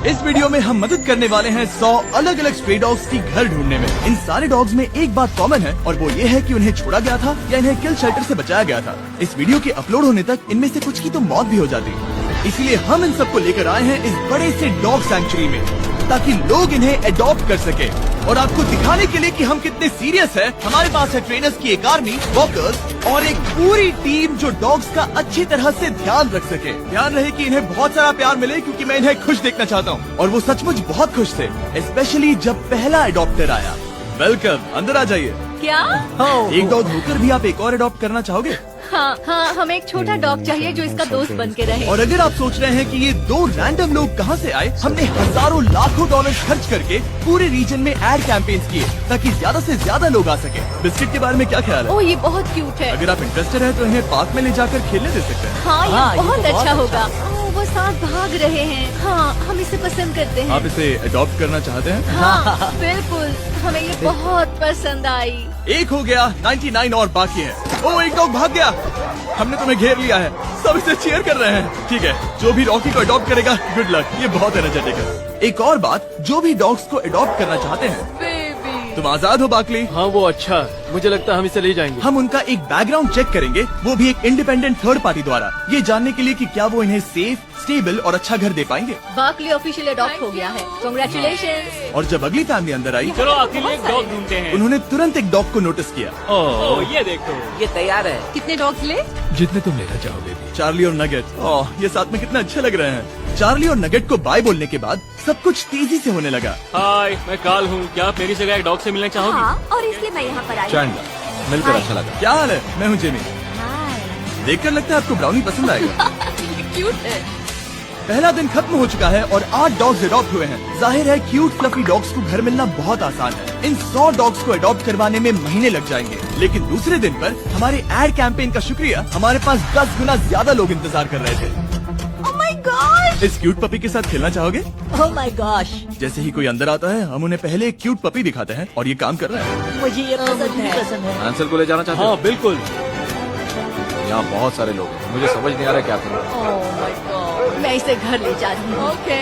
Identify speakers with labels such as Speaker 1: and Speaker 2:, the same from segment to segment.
Speaker 1: इस वीडियो में हम मदद करने वाले हैं 100 अलग अलग स्ट्रे डॉग्स की घर ढूंढने में। इन सारे डॉग्स में एक बात कॉमन है और वो ये है कि उन्हें छोड़ा गया था या इन्हें किल शेल्टर से बचाया गया था। इस वीडियो के अपलोड होने तक इनमें से कुछ की तो मौत भी हो जाती, इसलिए हम इन सबको लेकर आए हैं इस बड़े से डॉग सैंक्चुरी में, ताकि लोग इन्हें अडॉप्ट कर सके। और आपको दिखाने के लिए कि हम कितने सीरियस हैं, हमारे पास है ट्रेनर्स की एक आर्मी, वॉकर्स और एक पूरी टीम जो डॉग्स का अच्छी तरह से ध्यान रख सके। ध्यान रहे कि इन्हें बहुत सारा प्यार मिले, क्योंकि मैं इन्हें खुश देखना चाहता हूँ। और वो सचमुच बहुत खुश थे, स्पेशली जब पहला अडॉप्टर आया। वेलकम, अंदर आ जाइए।
Speaker 2: क्या?
Speaker 1: एक डॉग होकर भी आप एक और अडॉप्ट करना चाहोगे?
Speaker 2: हाँ, हमें एक छोटा डॉग चाहिए जो इसका दोस्त बन के रहे।
Speaker 1: और अगर आप सोच रहे हैं कि ये दो रैंडम लोग कहाँ से आए, हमने हजारों लाखों डॉलर खर्च करके पूरे रीजन में एड कैंपेन्स किए ताकि ज्यादा से ज्यादा लोग आ सके। बिस्किट के बारे में क्या ख्याल है?
Speaker 2: ओह, ये बहुत क्यूट है।
Speaker 1: अगर आप इंटरेस्टेड है तो इन्हें पार्क में ले जाकर खेलने दे सकते हैं।
Speaker 2: हाँ, ये बहुत अच्छा होगा। ओह, वो साथ भाग रहे हैं। हाँ, हम इसे पसंद करते हैं।
Speaker 1: आप इसे अडॉप्ट करना चाहते हैं?
Speaker 2: हाँ, बिल्कुल, हमें ये बहुत पसंद आई।
Speaker 1: एक हो गया, 99 और बाकी है। ओह, एक डॉग भाग गया। हमने तुम्हें घेर लिया है, सब इसे चीयर कर रहे हैं। ठीक है, जो भी रॉकी को अडॉप्ट करेगा, गुड लक, ये बहुत एनर्जेटिक है। एक और बात, जो भी डॉग्स को अडॉप्ट करना चाहते हैं, तुम आजाद हो बाकली।
Speaker 3: हाँ, वो अच्छा, मुझे लगता है हम इसे ले जाएंगे।
Speaker 1: हम उनका एक बैकग्राउंड चेक करेंगे, वो भी एक इंडिपेंडेंट थर्ड पार्टी द्वारा, ये जानने के लिए कि क्या वो इन्हें सेफ, स्टेबल और अच्छा घर दे पाएंगे।
Speaker 2: बाकली ऑफिशियल अडॉप्ट हो गया है, कांग्रेचुलेशंस।
Speaker 1: और जब अगली फैमिली अंदर आई,
Speaker 3: चलो आपके लिए एक डॉग ढूंढते हैं।
Speaker 1: उन्होंने तुरंत एक डॉग को नोटिस किया।
Speaker 3: ओह, ये देखो,
Speaker 4: ये तैयार है।
Speaker 2: कितने डॉग्स ले?
Speaker 3: जितने तुम लेना चाहोगे।
Speaker 1: चार्ली और नगेट। ओह, ये साथ में कितना अच्छे लग रहे हैं। चार्ली और नगेट को बाय बोलने के बाद सब कुछ तेजी से होने लगा।
Speaker 3: हाय, मैं काल हूँ। क्या आप मेरी जगह एक डॉग से मिलना चाहोगी?
Speaker 2: हाँ, और इसलिए मैं यहाँ पर आई।
Speaker 1: चैंडलर, मिलकर अच्छा लगा। क्या हाल है? मैं हूँ जेमी। देखकर लगता है आपको ब्राउनी पसंद आएगा।
Speaker 2: क्यूट है।
Speaker 1: पहला दिन खत्म हो चुका है और 8 डॉग्स अडॉप्ट हुए हैं। जाहिर है क्यूट फ्लफी डॉग्स को घर मिलना बहुत आसान है। इन 100 डॉग्स को अडॉप्ट करवाने में महीने लग जाएंगे, लेकिन दूसरे दिन पर हमारे एड कैंपेन का शुक्रिया हमारे पास 10 गुना ज्यादा लोग इंतजार कर रहे थे।
Speaker 2: Oh my gosh!
Speaker 1: इस क्यूट पपी के साथ खेलना चाहोगे?
Speaker 2: Oh my gosh!
Speaker 1: जैसे ही कोई अंदर आता है, हम उन्हें पहले एक क्यूट पपी दिखाते हैं और ये काम कर रहा है।
Speaker 2: मुझे ये पसंद है।
Speaker 5: आंसर को ले जाना चाहते
Speaker 3: हाँ, बिल्कुल।
Speaker 5: यहाँ बहुत सारे लोग हैं, मुझे समझ नहीं आ रहा क्या करूँ।
Speaker 2: ओह माय गॉड, मैं इसे घर ले जा रही हूँ। ओके।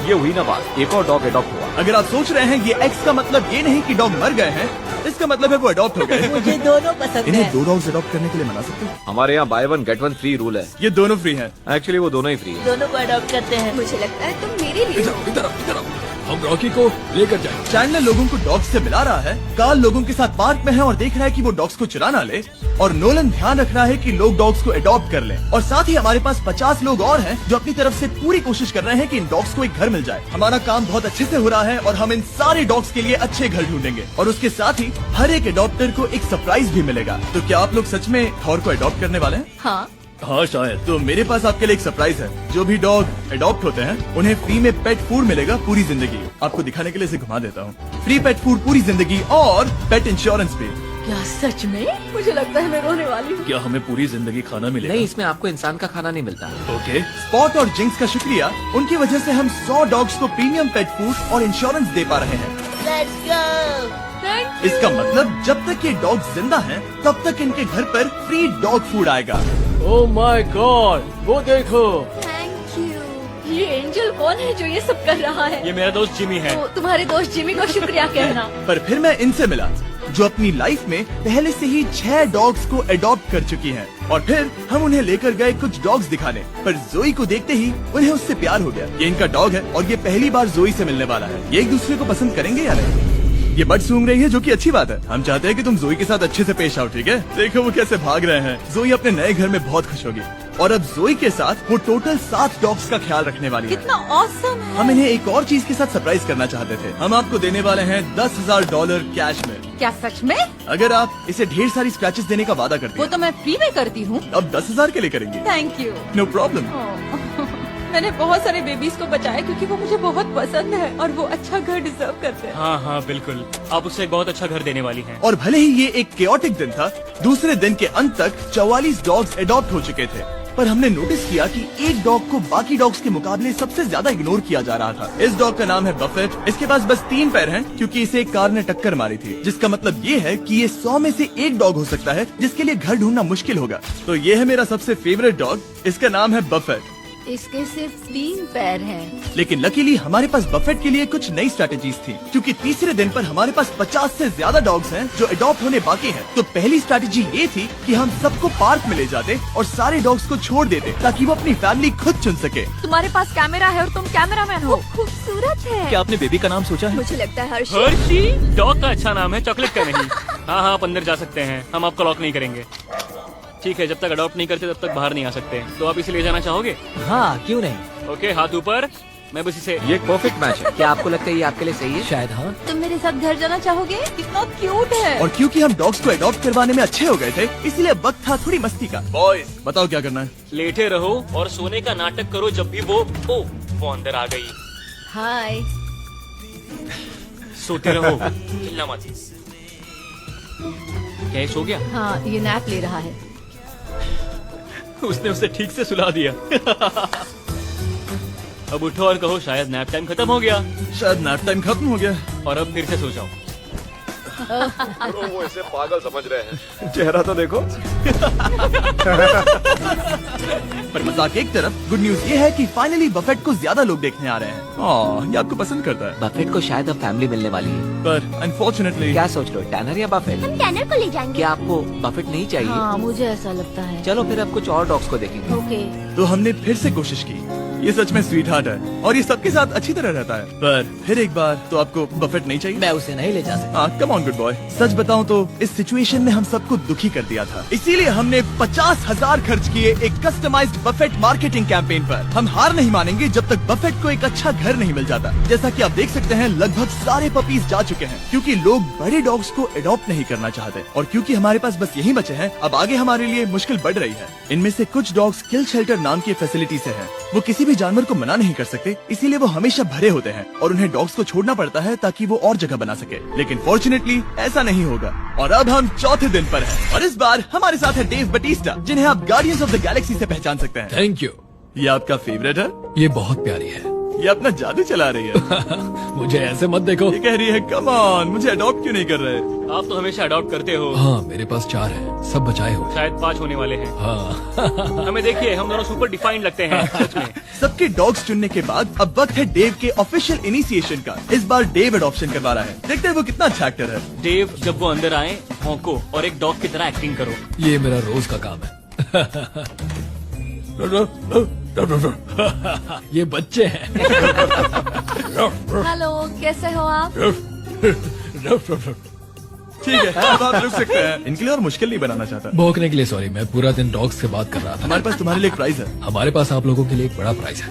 Speaker 5: ये हुई ना बात, एक और डॉग अडॉप्ट हुआ।
Speaker 1: अगर आप सोच रहे हैं ये एक्स का मतलब ये नहीं कि डॉग मर गए हैं, इसका मतलब है वो अडॉप्ट हो गए।
Speaker 2: मुझे दोनों पसंद
Speaker 1: इन्हें
Speaker 2: है।
Speaker 1: 2 डॉग्स अडॉप्ट करने के लिए मना सकते हैं?
Speaker 5: हमारे यहाँ बाय 1 गेट 1 फ्री रूल है।
Speaker 1: ये दोनों फ्री हैं।
Speaker 5: एक्चुअली वो दोनों ही फ्री है।
Speaker 2: दोनों को अडॉप्ट करते हैं। मुझे लगता है तुम मेरे लिए।
Speaker 3: इधर आओ। हम रॉकी को लेकर जाएंगे।
Speaker 1: चैंडलर लोगों को डॉग्स से मिला रहा है, कार्ल लोगों के साथ पार्क में है और देख रहा है कि वो डॉग्स को चुरा ना ले, और नोलन ध्यान रख रहा है कि लोग डॉग्स को अडॉप्ट कर लें। और साथ ही हमारे पास 50 लोग और हैं जो अपनी तरफ से पूरी कोशिश कर रहे हैं कि इन डॉग्स को एक घर मिल जाए। हमारा काम बहुत अच्छे से हो रहा है और हम इन सारे डॉग्स के लिए अच्छे घर ढूंढेंगे, और उसके साथ ही हर एक अडॉप्टर को एक सरप्राइज भी मिलेगा। तो क्या आप लोग सच में थॉर को अडॉप्ट करने वाले हैं?
Speaker 2: हाँ,
Speaker 1: शायद। तो मेरे पास आपके लिए एक सरप्राइज है। जो भी डॉग अडॉप्ट होते हैं उन्हें फ्री में पेट फूड मिलेगा पूरी जिंदगी। आपको दिखाने के लिए इसे घुमा देता हूँ। फ्री पेट फूड पूरी जिंदगी और पेट इंश्योरेंस भी।
Speaker 2: क्या सच में? मुझे लगता है मैं रोने वाली हूँ।
Speaker 3: क्या हमें पूरी जिंदगी खाना मिलेगा?
Speaker 4: नहीं, इसमें आपको इंसान का खाना नहीं मिलता।
Speaker 3: ओके।
Speaker 1: स्पॉट और जिंक्स का शुक्रिया, उनकी वजह से हम 100 डॉग्स को प्रीमियम पेट फूड और इंश्योरेंस दे पा रहे हैं।
Speaker 2: Let's go! Thank you.
Speaker 1: इसका मतलब जब तक ये डॉग जिंदा हैं, तब तक इनके घर पर फ्री डॉग फूड आएगा।
Speaker 3: ओह माय गॉड, वो देखो।
Speaker 2: Thank you. ये एंजल कौन है जो ये सब कर रहा है?
Speaker 3: ये मेरा दोस्त जिमी है।
Speaker 2: तो तुम्हारे दोस्त जिमी को शुक्रिया कहना।
Speaker 1: पर फिर मैं इनसे मिला जो अपनी लाइफ में पहले से ही 6 डॉग्स को अडॉप्ट कर चुकी हैं। और फिर हम उन्हें लेकर गए कुछ डॉग्स दिखाने, पर जोई को देखते ही उन्हें उससे प्यार हो गया। ये इनका डॉग है और ये पहली बार जोई से मिलने वाला है। ये एक दूसरे को पसंद करेंगे या नहीं? ये बट सूंघ रही है, जो कि अच्छी बात है। हम चाहते हैं कि तुम जोई के साथ अच्छे से पेश आओ, ठीक है? देखो वो कैसे भाग रहे हैं। जोई अपने नए घर में बहुत खुश होगी, और अब जोई के साथ वो टोटल 7 डॉग्स का ख्याल रखने वाली है।
Speaker 2: कितना ऑसम है।
Speaker 1: हम इन्हें एक और चीज के साथ सरप्राइज करना चाहते थे। हम आपको देने वाले हैं $10,000 कैश में।
Speaker 2: क्या सच में?
Speaker 1: अगर आप इसे ढेर सारी स्क्रैचेस देने का वादा करते
Speaker 2: वो
Speaker 1: हैं।
Speaker 2: तो मैं फ्री में करती हूँ।
Speaker 1: अब 10,000 के लिए करेंगे।
Speaker 2: Thank you.
Speaker 1: No problem.
Speaker 6: मैंने बहुत सारे बेबीज को बचाया क्योंकि वो मुझे बहुत पसंद है और वो अच्छा घर डिजर्व करते हैं।
Speaker 3: हाँ हाँ बिल्कुल, आप उसे एक बहुत अच्छा घर देने वाली हैं।
Speaker 1: और भले ही ये एक केओटिक दिन था, दूसरे दिन के अंत तक 44 डॉग्स अडॉप्ट हो चुके थे, पर हमने नोटिस किया कि एक डॉग को बाकी डॉग्स के मुकाबले सबसे ज्यादा इग्नोर किया जा रहा था। इस डॉग का नाम है बफेट। इसके पास बस 3 पैर हैं क्योंकि इसे एक कार ने टक्कर मारी थी, जिसका मतलब ये है कि ये 100 में से एक डॉग हो सकता है जिसके लिए घर ढूंढना मुश्किल होगा। तो ये है मेरा सबसे फेवरेट डॉग, इसका नाम है बफेट।
Speaker 2: इसके सिर्फ 3 पैर हैं।
Speaker 1: लेकिन लकीली हमारे पास बफेट के लिए कुछ नई स्ट्रैटेजीज थी, क्योंकि तीसरे दिन पर हमारे पास 50 से ज्यादा डॉग्स हैं जो अडॉप्ट होने बाकी हैं। तो पहली स्ट्रैटेजी ये थी कि हम सबको पार्क में ले जाते और सारे डॉग्स को छोड़ देते ताकि वो अपनी फैमिली खुद चुन सके।
Speaker 6: तुम्हारे पास कैमरा है और तुम कैमरामैन हो।
Speaker 2: खूबसूरत है।
Speaker 3: क्या आपने बेबी का नाम सोचा है?
Speaker 2: मुझे लगता है हर्षी।
Speaker 3: हर्षी? डॉग का अच्छा नाम है, चॉकलेट का नहीं। हाँ हाँ, आप अंदर जा सकते हैं, हम आपको लॉक नहीं करेंगे। ठीक है, जब तक अडॉप्ट नहीं करते तब तक बाहर नहीं आ सकते। तो आप इसे ले जाना चाहोगे?
Speaker 4: हाँ, क्यों नहीं?
Speaker 3: ओके, हाथ ऊपर। मैं बस इसे
Speaker 5: ये एक परफेक्ट मैच है।
Speaker 4: क्या आपको लगता है ये आपके लिए सही है? शायद हाँ।
Speaker 2: तुम मेरे साथ घर जाना चाहोगे?
Speaker 6: कितना क्यूट है।
Speaker 1: और क्योंकि हम डॉग्स को अडॉप्ट करवाने में अच्छे हो गए थे, इसलिए वक्त था थोड़ी मस्ती का। बॉयज, बताओ क्या करना है?
Speaker 3: लेटे रहो और सोने का नाटक करो जब भी वो अंदर आ गई।
Speaker 2: हाय।
Speaker 3: सोते रहो, हिलना मत। क्या ये सो गया?
Speaker 2: हाँ, ये नैप ले रहा है।
Speaker 3: उसने उसे ठीक से सुला दिया। अब उठो और कहो शायद नैप टाइम खत्म हो गया।
Speaker 1: शायद नैप टाइम खत्म हो गया।
Speaker 3: और अब फिर से सो जाओ।
Speaker 5: वो इसे पागल समझ रहे हैं। चेहरा तो देखो।
Speaker 1: पर मजाक एक तरफ, गुड न्यूज ये है कि फाइनली बफेट को ज्यादा लोग देखने आ रहे हैं। ये आपको पसंद करता है।
Speaker 4: बफेट को शायद अब फैमिली मिलने वाली है।
Speaker 1: पर अनफॉर्चुनेटली
Speaker 4: क्या सोच रहे हो, टैनर या बफेट?
Speaker 2: हम टैनर को ले जाएंगे।
Speaker 4: क्या आपको बफेट नहीं चाहिए?
Speaker 2: हाँ, मुझे ऐसा लगता है।
Speaker 4: चलो फिर अब कुछ और डॉग्स को देखेंगे।
Speaker 2: ओके।
Speaker 1: तो हमने फिर से कोशिश की। ये सच में स्वीट हार्ट है और ये सबके साथ अच्छी तरह रहता है। पर फिर एक बार तो आपको बफेट नहीं चाहिए?
Speaker 4: मैं उसे नहीं ले जा सकता।
Speaker 1: हाँ, कम ऑन गुड बॉय। सच बताऊं तो इस सिचुएशन ने हम सबको दुखी कर दिया था, इसीलिए हमने 50,000 खर्च किए एक कस्टमाइज्ड बफेट मार्केटिंग कैंपेन पर। हम हार नहीं मानेंगे जब तक बफेट को एक अच्छा घर नहीं मिल जाता। जैसा कि आप देख सकते हैं, लगभग सारे पपीज जा चुके हैं, क्योंकि लोग बड़े डॉग्स को अडॉप्ट नहीं करना चाहते। और क्योंकि हमारे पास बस यही बचे हैं, अब आगे हमारे लिए मुश्किल बढ़ रही है। इनमें से कुछ डॉग्स किल शेल्टर नाम की फैसिलिटी से हैं। वो किसी भी जानवर को मना नहीं कर सकते, इसीलिए वो हमेशा भरे होते हैं और उन्हें डॉग्स को छोड़ना पड़ता है ताकि वो और जगह बना सके। लेकिन फॉर्चुनेटली ऐसा नहीं होगा। और अब हम चौथे दिन पर हैं और इस बार हमारे साथ है डेव बटिस्टा, जिन्हें आप गार्डियंस ऑफ द गैलेक्सी से पहचान सकते हैं।
Speaker 7: Thank you.
Speaker 1: ये आपका फेवरेट है?
Speaker 7: ये बहुत प्यारी है।
Speaker 1: ये अपना जादू चला रही है।
Speaker 7: मुझे ऐसे मत देखो।
Speaker 1: ये कह रही है कम ऑन, मुझे अडॉप्ट क्यों नहीं कर रहे?
Speaker 3: आप तो हमेशा अडॉप्ट करते हो।
Speaker 7: हाँ, मेरे पास 4 है, सब बचाए हुए।
Speaker 3: शायद 5 होने वाले हैं।
Speaker 7: हाँ।
Speaker 3: हमें देखिए, हम दोनों सुपर डिफाइंड लगते हैं सच में।
Speaker 1: सबके डॉग्स चुनने के बाद अब वक्त है डेव के ऑफिशियल इनिशिएशन का। इस बार डेव अडॉप्शन करवा रहा है। देखते हैं वो कितना अच्छा एक्टर है।
Speaker 3: डेव, जब वो अंदर आए, भौंको और एक डॉग की तरह एक्टिंग करो।
Speaker 7: ये मेरा रोज का काम है। ये बच्चे हैं।
Speaker 2: हेलो, कैसे हो आप?
Speaker 1: ठीक है, अब आप रुक सकते हैं। इनके लिए और मुश्किल नहीं बनाना चाहता।
Speaker 7: भौंकने के लिए सॉरी, मैं पूरा दिन डॉग्स से बात कर रहा था।
Speaker 1: हमारे पास तुम्हारे लिए एक प्राइज है।
Speaker 7: हमारे पास आप लोगों के लिए एक बड़ा प्राइज है।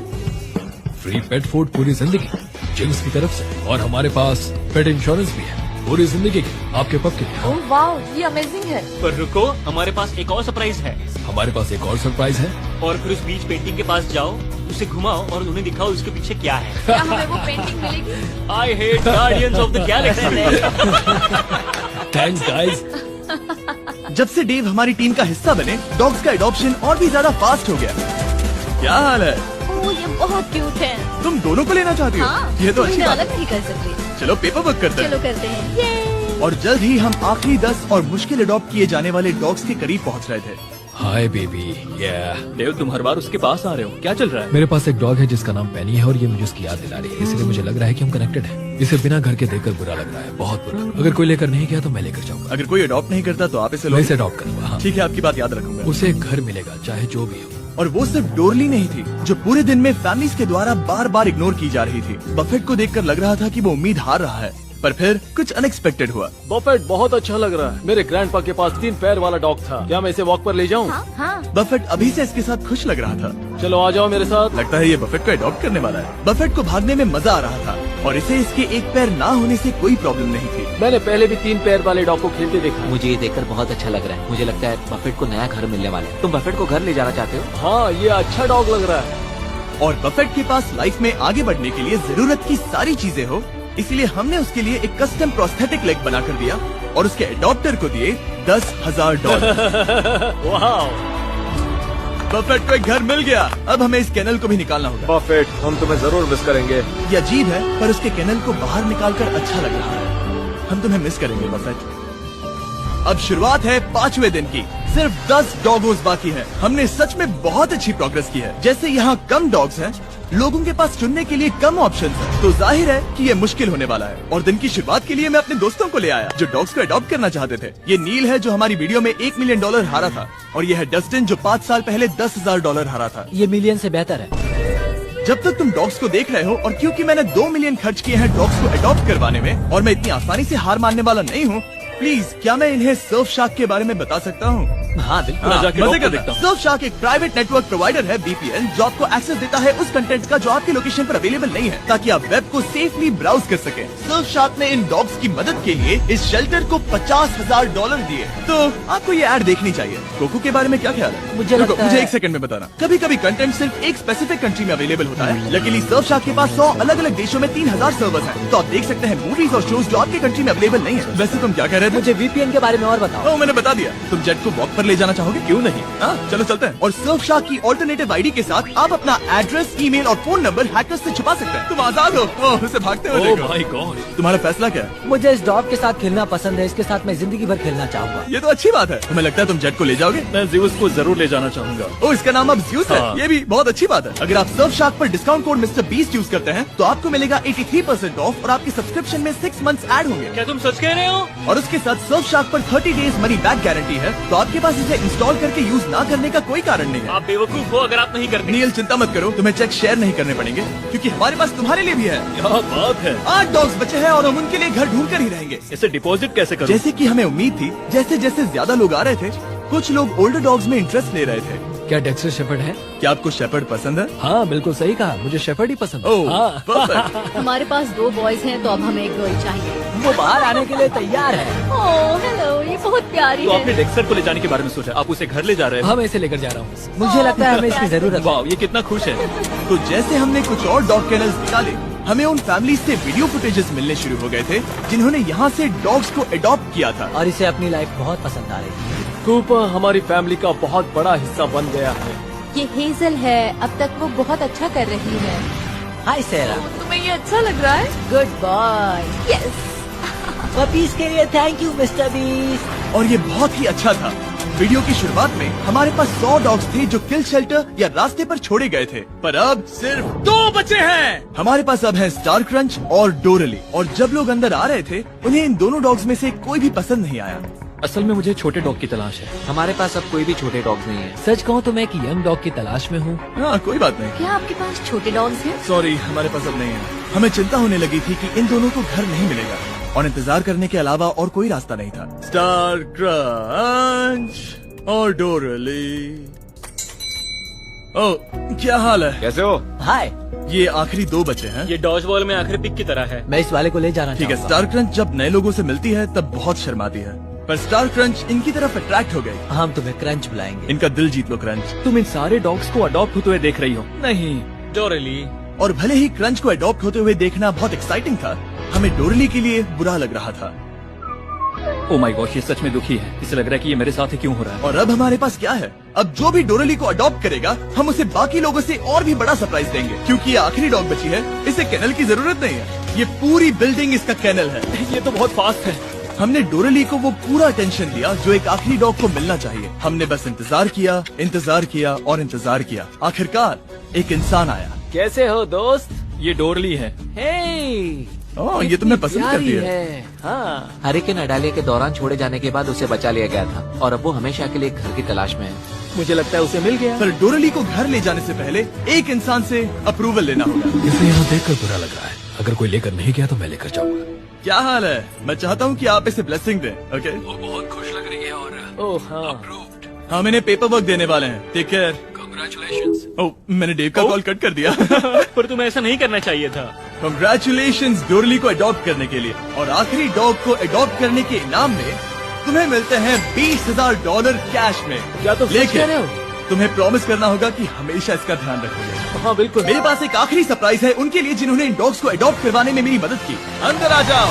Speaker 7: फ्री पेट फूड पूरी जिंदगी जिम्स की तरफ से, और हमारे पास पेट इंश्योरेंस भी है पूरी जिंदगी की, आपके पप के लिए।
Speaker 6: ओह वाह, ये अमेजिंग है।
Speaker 3: पर रुको, हमारे पास एक और सरप्राइज है।
Speaker 7: हमारे पास एक और सरप्राइज है।
Speaker 3: और फिर उस बीच पेंटिंग के पास जाओ, उसे घुमाओ और उन्हें दिखाओ उसके पीछे क्या है।
Speaker 6: क्या हमें वो पेंटिंग मिलेगी?
Speaker 3: I hate guardians of the Galaxy.
Speaker 7: Thanks guys.
Speaker 1: जब से डेव हमारी टीम का हिस्सा बने, डॉग्स का एडॉप्शन और भी ज्यादा फास्ट हो गया। क्या हाल है?
Speaker 2: ओह, ये बहुत क्यूट है।
Speaker 1: तुम दोनों को लेना चाहती हो?
Speaker 2: हाँ,
Speaker 1: ये तो
Speaker 2: तुम
Speaker 1: अच्छी
Speaker 2: इन्हें
Speaker 1: बात
Speaker 2: अलग
Speaker 1: है।
Speaker 2: नहीं कर सकते।
Speaker 1: चलो पेपर वर्क करते
Speaker 2: चलो
Speaker 1: हैं।
Speaker 2: करते हैं। ये
Speaker 1: और जल्द ही हम आखिरी 10 और मुश्किल अडॉप्ट किए जाने वाले डॉग्स के करीब पहुंच रहे थे।
Speaker 7: Hi baby.
Speaker 3: देव, तुम हर बार उसके पास आ रहे हो, क्या चल रहा है?
Speaker 7: मेरे पास एक डॉग है जिसका नाम पेनी है और ये मुझे उसकी याद दिला रही है, इसलिए मुझे लग रहा है कि हम कनेक्टेड हैं। इसे बिना घर के देखकर बुरा लग रहा है, बहुत बुरा। अगर कोई लेकर नहीं गया तो मैं लेकर जाऊंगा।
Speaker 1: अगर कोई अडॉप्ट नहीं करता तो आप इसे
Speaker 7: मैं
Speaker 1: लो।
Speaker 7: इसे अडॉप्ट करूंगा। हाँ।
Speaker 1: ठीक है, आपकी बात याद रखूंगा।
Speaker 7: उसे एक घर मिलेगा, चाहे जो भी हो।
Speaker 1: और वो सिर्फ डोरली नहीं थी, जो पूरे दिन में फैमिलीज के द्वारा बार बार इग्नोर की जा रही थी। बफेट को देखकर लग रहा था कि वो उम्मीद हार रहा है, पर फिर कुछ अनएक्सपेक्टेड हुआ।
Speaker 8: बफेट बहुत अच्छा लग रहा है। मेरे ग्रैंडपा के पास 3 पैर वाला डॉग था। क्या मैं इसे वॉक पर ले जाऊं?
Speaker 2: हाँ,
Speaker 1: बफेट अभी से इसके साथ खुश लग रहा था।
Speaker 8: चलो आ जाओ मेरे साथ।
Speaker 1: लगता है ये बफेट को अडॉप्ट करने वाला है। बफेट को भागने में मजा आ रहा था और इसे इसके एक पैर ना होने से कोई प्रॉब्लम नहीं थी।
Speaker 8: मैंने पहले भी 3 पैर वाले डॉग को खेलते देखा है।
Speaker 4: मुझे ये देखकर बहुत अच्छा लग रहा है। मुझे लगता है बफेट को नया घर मिलने वाला है। तुम बफेट को घर ले जाना चाहते हो?
Speaker 8: हाँ, ये अच्छा डॉग लग रहा है।
Speaker 1: और बफेट के पास लाइफ में आगे बढ़ने के लिए जरूरत की सारी चीजें हो, इसलिए हमने उसके लिए एक कस्टम प्रोस्थेटिक लेग बनाकर दिया और उसके अडॉप्टर को दिए $10,000।
Speaker 3: वाह,
Speaker 1: बफेट को एक घर मिल गया। अब हमें इस केनल को भी निकालना होगा।
Speaker 5: बफेट, हम तुम्हें जरूर मिस करेंगे।
Speaker 1: ये अजीब है, पर उसके केनल को बाहर निकालकर अच्छा लग रहा है। हम तुम्हें मिस करेंगे बफेट। अब शुरुआत है 5वें दिन की, सिर्फ 10 डॉगोज बाकी हैं। हमने सच में बहुत अच्छी प्रोग्रेस की है। जैसे यहाँ कम डॉग्स हैं, लोगों के पास चुनने के लिए कम ऑप्शंस हैं, तो जाहिर है कि ये मुश्किल होने वाला है। और दिन की शुरुआत के लिए मैं अपने दोस्तों को ले आया जो डॉग्स को अडॉप्ट करना चाहते थे। ये नील है जो हमारी वीडियो में $1 मिलियन हारा था, और ये है डस्टिन जो 5 साल पहले $10,000 हारा था।
Speaker 9: ये मिलियन से बेहतर है।
Speaker 1: जब तक तुम डॉग्स को देख रहे हो, और क्योंकि मैंने 2 मिलियन खर्च किए हैं डॉग्स को अडॉप्ट करवाने में, और मैं इतनी आसानी से हार मानने वाला नहीं हूँ, प्लीज क्या मैं इन्हें सर्फ शार्क के बारे में बता सकता हूँ?
Speaker 9: हाँ बिल्कुल।
Speaker 1: मजे कर देखता हूँ। सर्फ शार्क एक प्राइवेट नेटवर्क प्रोवाइडर है VPN जो आपको एक्सेस देता है उस कंटेंट का जो आपकी लोकेशन पर अवेलेबल नहीं है, ताकि आप वेब को सेफली ब्राउज कर सकें। सर्फ शार्क ने इन डॉग्स की मदद के लिए इस शेल्टर को $50,000 दिए। तो आपको ये ऐड देखनी चाहिए। कोको के बारे में क्या ख्याल है?
Speaker 9: मुझे लगता
Speaker 1: मुझे
Speaker 9: है-
Speaker 1: 1 सेकंड में बताना। कभी कभी कंटेंट सिर्फ एक स्पेसिफिक कंट्री में अवेलेबल होता है। लकीली सर्फ शार्क के पास 100 अलग अलग देशों में 3000 सर्वर्स हैं, तो आप देख सकते हैं मूवीज और शोज जो आपके कंट्री में अवेलेबल नहीं है। वैसे तुम क्या कह रहे थे?
Speaker 9: मुझे VPN के बारे में और बताओ।
Speaker 1: मैंने बता दिया। तुम जेट को वॉक पर ले जाना चाहोगे? क्यों नहीं? हाँ चलो चलते हैं। और सर्फ शार्क की ऑल्टरनेटिव आईडी के साथ आप अपना एड्रेस, ईमेल और फोन नंबर हैकर्स से छुपा सकते हैं। तुम आजाद हो। उसे भागते हुए देखो।
Speaker 8: My God.
Speaker 1: तुम्हारा फैसला क्या है?
Speaker 9: मुझे इस डॉग के साथ खेलना पसंद है। इसके साथ मैं जिंदगी भर खेलना चाहूंगा।
Speaker 1: ये तो अच्छी बात है। तुम्हें लगता है तुम जेट को ले जाओगे?
Speaker 8: मैं ज़्यूस को जरूर ले जाना चाहूंगा।
Speaker 1: ओ, इसका नाम अब ज़्यूस है।
Speaker 8: हाँ।
Speaker 1: ये भी बहुत अच्छी बात है। अगर आप सर्फ शार्क पर discount code mister beast use करते हैं तो आपको मिलेगा 83% ऑफ, और आपके सब्सक्रिप्शन में 6 मंथ्स ऐड होंगे।
Speaker 3: क्या तुम सच कह रहे हो?
Speaker 1: और उसके साथ सर्फ शार्क पर 30 डेज मनी बैक गारंटी है, तो आपके पास इसे इंस्टॉल करके यूज ना करने का कोई कारण नहीं है।
Speaker 3: आप बेवकूफ हो अगर आप नहीं करते।
Speaker 1: नील चिंता मत करो, तुम्हें चेक शेयर नहीं करने पड़ेंगे, क्योंकि हमारे पास तुम्हारे लिए भी है।
Speaker 8: क्या बात है।
Speaker 1: 8 डॉग्स बचे हैं और हम उनके लिए घर ढूंढ कर ही रहेंगे।
Speaker 8: इसे डिपॉजिट कैसे करूं?
Speaker 1: जैसे कि हमें उम्मीद थी, जैसे जैसे ज्यादा लोग आ रहे थे, कुछ लोग ओल्डर डॉग्स में इंटरेस्ट ले रहे थे।
Speaker 7: क्या डेक्स्टर शेफर्ड है?
Speaker 1: क्या आपको शेपर्ड पसंद है?
Speaker 7: हाँ बिल्कुल सही कहा, मुझे शेफर्ड ही पसंद है।
Speaker 1: ओह,
Speaker 7: हाँ।
Speaker 1: perfect।
Speaker 2: हमारे पास 2 बॉयज हैं, तो अब हमें एक गर्ल चाहिए।
Speaker 9: वो बाहर आने के लिए तैयार है।
Speaker 2: ओह हेलो, ये बहुत प्यारी
Speaker 8: तो
Speaker 2: है।
Speaker 8: आपने डेक्सटर को ले जाने के बारे में सोचा? आप उसे घर ले जा रहे हैं?
Speaker 7: हाँ मैं इसे लेकर जा रहा हूँ।
Speaker 9: मुझे लगता है हमें इसकी जरूरत है।
Speaker 8: वाह, ये कितना खुश है।
Speaker 1: तो जैसे हमने कुछ और डॉग कैनल्स निकाले, हमें उन फैमिलीज से वीडियो फुटेजेस मिलने शुरू हो गए थे जिन्होंने यहाँ से डॉग्स को अडॉप्ट किया था।
Speaker 9: और इसे अपनी लाइफ बहुत पसंद आ रही है।
Speaker 8: कूपर हमारी फैमिली का बहुत बड़ा हिस्सा बन गया है।
Speaker 6: ये हेजल है, अब तक वो बहुत अच्छा कर रही है।
Speaker 9: हाय सेरा।
Speaker 6: तुम्हें ये अच्छा लग रहा है?
Speaker 9: Good boy.
Speaker 6: यस।
Speaker 9: पपीज के लिए थैंक यू मिस्टर बीस्ट।
Speaker 1: और ये बहुत ही अच्छा था। वीडियो की शुरुआत में हमारे पास 100 डॉग्स थे जो किल शेल्टर या रास्ते पर छोड़े गए थे, पर अब सिर्फ 2 बचे हैं। हमारे पास अब है स्टार क्रंच और डोरली, और जब लोग अंदर आ रहे थे उन्हें इन दोनों डॉग्स में से कोई भी पसंद नहीं आया।
Speaker 8: असल में मुझे छोटे डॉग की तलाश है।
Speaker 4: हमारे पास अब कोई भी छोटे डॉग्स नहीं है।
Speaker 7: सच कहूँ तो मैं एक यंग डॉग की तलाश में हूँ।
Speaker 1: हाँ कोई बात नहीं।
Speaker 2: क्या आपके पास छोटे डॉग्स हैं?
Speaker 1: सॉरी, हमारे पास अब नहीं है। हमें चिंता होने लगी थी कि इन दोनों को घर नहीं मिलेगा, और इंतजार करने के अलावा और कोई रास्ता नहीं था। स्टार क्रंच और डोरली। ओह, क्या हाल है?
Speaker 5: कैसे हो?
Speaker 9: हाय।
Speaker 1: ये आखिरी 2 बचे हैं।
Speaker 3: ये डॉज बॉल में आखिरी पिक की तरह है।
Speaker 9: मैं इस वाले को ले जाना
Speaker 1: ठीक है,
Speaker 9: चाहूंगा।
Speaker 1: स्टार क्रंच जब नए लोगों से मिलती है तब बहुत शर्माती है, पर स्टार क्रंच इनकी तरफ अट्रैक्ट हो गई।
Speaker 9: हम तुम्हें क्रंच बुलाएंगे।
Speaker 1: इनका दिल जीत लो क्रंच।
Speaker 8: तुम इन सारे डॉग्स को अडॉप्ट होते हुए देख रही हो?
Speaker 1: नहीं।
Speaker 3: डोरली।
Speaker 1: और भले ही क्रंच को अडॉप्ट होते हुए देखना बहुत एक्साइटिंग था, हमें डोरली के लिए बुरा लग रहा था।
Speaker 8: ओ माय गॉड, ये सच में दुखी है। इसे लग रहा है कि ये मेरे साथ ही क्यों हो रहा है।
Speaker 1: और अब हमारे पास क्या है? अब जो भी डोरली को अडॉप्ट करेगा, हम उसे बाकी लोगों से और भी बड़ा सरप्राइज देंगे, क्योंकि ये आखिरी डॉग बची है। इसे कैनल की जरूरत नहीं है, ये पूरी बिल्डिंग इसका कैनल है।
Speaker 8: ये तो बहुत फास्ट है।
Speaker 1: हमने डोरली को वो पूरा अटेंशन दिया जो एक आखिरी डॉग को मिलना चाहिए। हमने बस इंतजार किया, इंतजार किया और इंतजार किया। आखिरकार एक इंसान आया।
Speaker 9: कैसे हो दोस्त?
Speaker 8: ये डोरली है।
Speaker 9: हे
Speaker 1: ओह, ये तुम्हें पसंद करती है।
Speaker 9: हाँ।
Speaker 4: हरिकेन अडालिया के दौरान छोड़े जाने के बाद उसे बचा लिया गया था, और अब वो हमेशा के लिए एक घर की तलाश में है।
Speaker 8: मुझे लगता है उसे मिल गया।
Speaker 1: पर डोरली को घर ले जाने से पहले एक इंसान से अप्रूवल लेना होगा।
Speaker 7: इसे यहाँ देखकर बुरा लग रहा है। अगर कोई लेकर नहीं गया तो मैं लेकर जाऊंगा।
Speaker 1: क्या हाल है? मैं चाहता हूँ कि आप इसे ब्लेसिंग दें, ओके?
Speaker 7: वो बहुत खुश लग रही है और
Speaker 8: ओह हाँ।
Speaker 7: अप्रूव्ड।
Speaker 1: हम इन्हें पेपर वर्क देने वाले हैं। Take care.
Speaker 7: कांग्रेचुलेशंस।
Speaker 1: ओह, मैंने डेव का कॉल कट कर दिया।
Speaker 3: पर तुम्हें ऐसा नहीं करना चाहिए था।
Speaker 1: कांग्रेचुलेशंस डोरली को अडॉप्ट करने के लिए, और आखिरी डॉग को अडॉप्ट करने के इनाम में तुम्हें मिलते हैं $20,000 कैश में।
Speaker 8: क्या तुम सच कह रहे हो?
Speaker 1: तुम्हें प्रॉमिस करना होगा कि हमेशा इसका ध्यान रखोगे।
Speaker 8: हाँ बिल्कुल।
Speaker 1: मेरे पास एक आखिरी सरप्राइज है उनके लिए जिन्होंने इन डॉग्स को अडॉप्ट करवाने में मेरी मदद की। अंदर आ जाओ।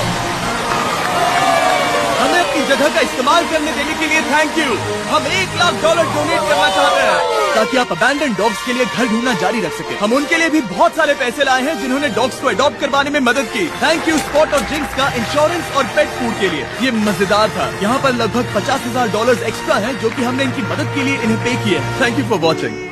Speaker 1: हमें अपनी जगह का इस्तेमाल करने देने के लिए थैंक यू। हम $1 लाख डोनेट करना चाहते हैं। ताकि आप अबैंडन डॉग्स के लिए घर ढूंढना जारी रख सके। हम उनके लिए भी बहुत सारे पैसे लाए हैं जिन्होंने डॉग्स को अडॉप्ट करवाने में मदद की। थैंक यू स्पॉट और जिंक्स का इंश्योरेंस और पेट फूड के लिए। ये मजेदार था। यहाँ पर लगभग $50,000 एक्स्ट्रा हैं जो कि हमने इनकी मदद के लिए इन्हें पे किए हैं। Thank you for watching.